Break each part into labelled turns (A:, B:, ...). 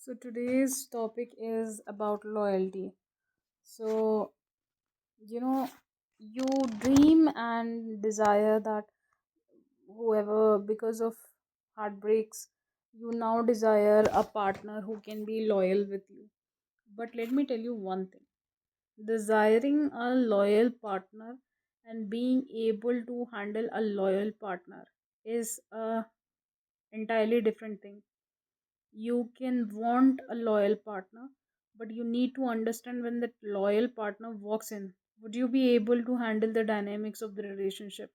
A: So today's topic is about loyalty. So, you know, you dream and desire that whoever, because of heartbreaks, you now desire a partner who can be loyal with you. But let me tell you one thing, desiring a loyal partner and being able to handle a loyal partner is a entirely different thing. You can want a loyal partner, but you need to understand when that loyal partner walks in, would you be able to handle the dynamics of the relationship?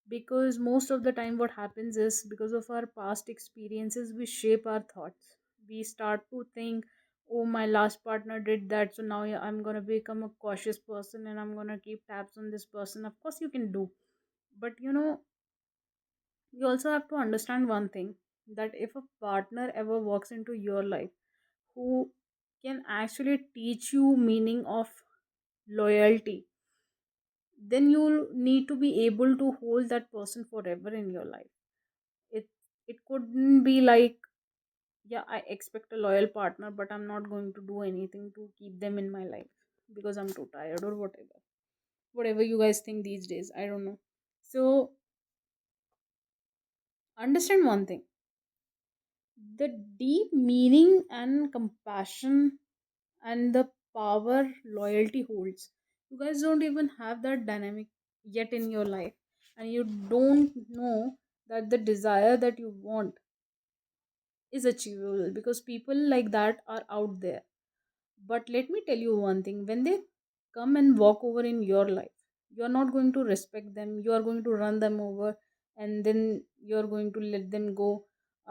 A: Because most of the time what happens is, because of our past experiences, we shape our thoughts. We start to think, oh, my last partner did that, so now I'm going to become a cautious person and I'm going to keep tabs on this person. Of course you can do, but you also have to understand one thing, that if a partner ever walks into your life who can actually teach you meaning of loyalty, then you'll need to be able to hold that person forever in your life. It it couldn't be like, yeah, I expect a loyal partner, but I'm not going to do anything to keep them in my life because I'm too tired or whatever you guys think these days, I don't know. So understand one thing, the deep meaning and compassion and the power loyalty holds. You guys don't even have that dynamic yet in your life, and you don't know that the desire that you want is achievable, because people like that are out there. But let me tell you one thing, when they come and walk over in your life, you're not going to respect them, you are going to run them over, and then you're going to let them go.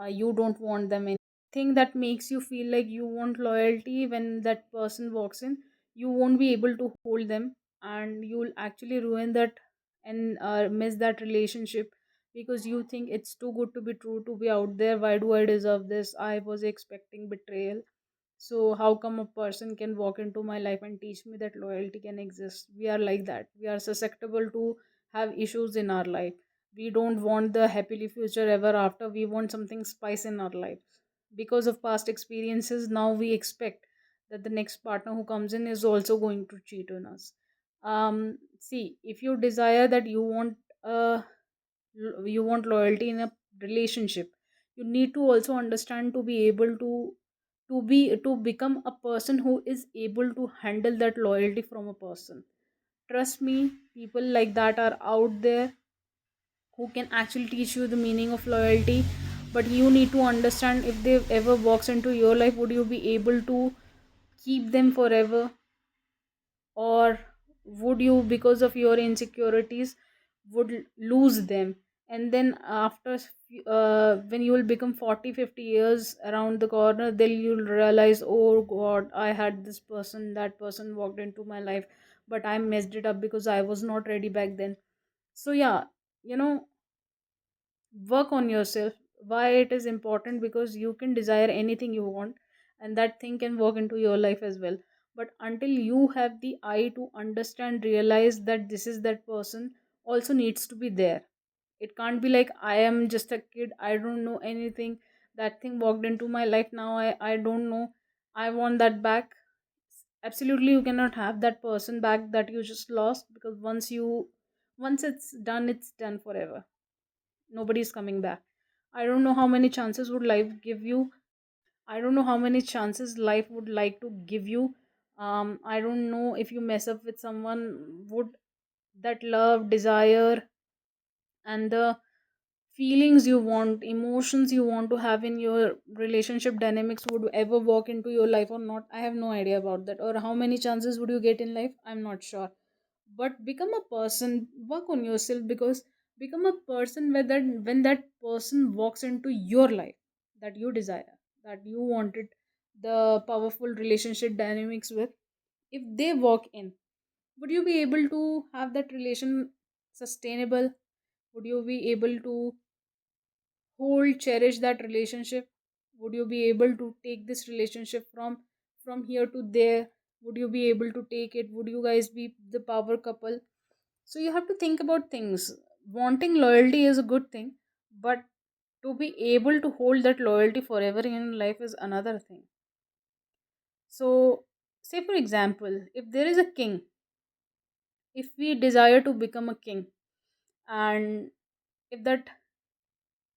A: You don't want them. Thing that makes you feel like you want loyalty, when that person walks in, you won't be able to hold them, and you'll actually ruin that and miss that relationship, because you think it's too good to be true to be out there. Why do I deserve this? I was expecting betrayal. So how come a person can walk into my life and teach me that loyalty can exist? We are like that. We are susceptible to have issues in our life. We don't want the happily future ever after. We want something spice in our life. Because of past experiences, now we expect that the next partner who comes in is also going to cheat on us. See, if you desire that you want loyalty in a relationship, you need to also understand to be able to become a person who is able to handle that loyalty from a person. Trust me, people like that are out there who can actually teach you the meaning of loyalty. But you need to understand, if they ever walks into your life, would you be able to keep them forever, or would you, because of your insecurities, would lose them? And then after when you will become 40, 50 years around the corner, then you'll realize, oh god, I had this person, that person walked into my life, but I messed it up because I was not ready back then. So yeah, you know work on yourself. Why it is important? Because you can desire anything you want, and that thing can walk into your life as well. But until you have the eye to understand, realize that this is that person, also needs to be there. It can't be like, I am just a kid, I don't know anything, that thing walked into my life, now I don't know, I want that back. Absolutely, you cannot have that person back that you just lost, because once it's done, it's done forever. Nobody's coming back. I don't know how many chances would life give you. I don't know how many chances life would like to give you. I don't know, if you mess up with someone, would that love, desire, and the feelings you want, emotions you want to have in your relationship dynamics would ever walk into your life or not? I have no idea about that. Or how many chances would you get in life? I'm not sure. But become a person, work on yourself, because become a person where that when that person walks into your life, that you desire, that you wanted the powerful relationship dynamics with, if they walk in, would you be able to have that relation sustainable? Would you be able to hold, cherish that relationship? Would you be able to take this relationship from here to there? Would you be able to take it? Would you guys be the power couple? So you have to think about things. Wanting loyalty is a good thing, but to be able to hold that loyalty forever in life is another thing. So, say for example, if there is a king, if we desire to become a king, and if that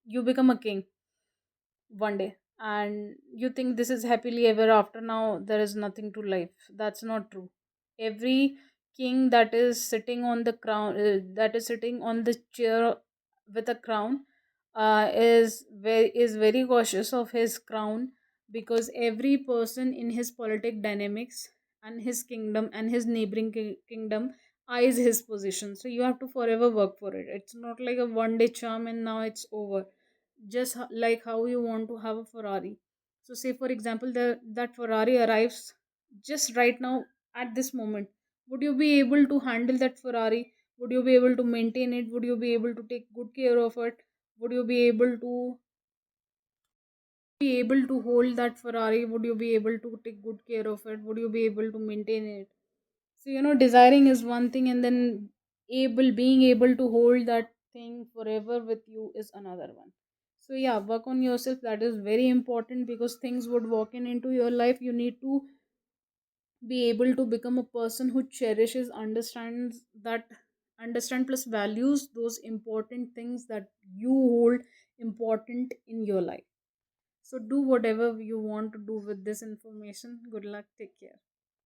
A: you become a king one day and you think this is happily ever after, now there is nothing to life, that's not true. Every king that is sitting on the crown, that is sitting on the chair with a crown, is very cautious of his crown, because every person in his politic dynamics and his kingdom and his neighboring kingdom eyes his position. So you have to forever work for it. It's not like a one day charm and now it's over. Just like how you want to have a Ferrari. So say for example that Ferrari arrives just right now at this moment. Would you be able to handle that Ferrari? Would you be able to maintain it? Would you be able to take good care of it? Would you be able to hold that Ferrari? Would you be able to take good care of it? Would you be able to maintain it? So, desiring is one thing, and then being able to hold that thing forever with you is another one. So, yeah, work on yourself. That is very important, because things would walk into your life. You need to be able to become a person who cherishes, understand plus values those important things that you hold important in your life. So, do whatever you want to do with this information. Good luck. Take care.